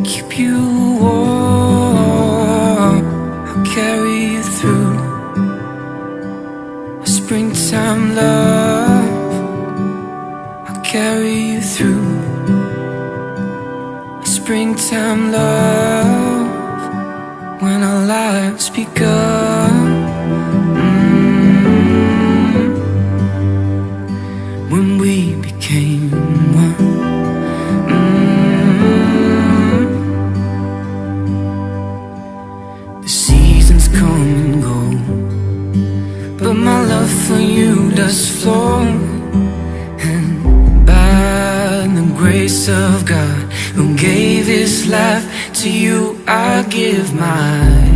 keep you warm, I'll carry you through a springtime love. I'll carry you through a springtime love. When our lives begun, when we became one. The seasons come and go, but my love for you does flow. And by the grace of God, who gave His life to you, I give my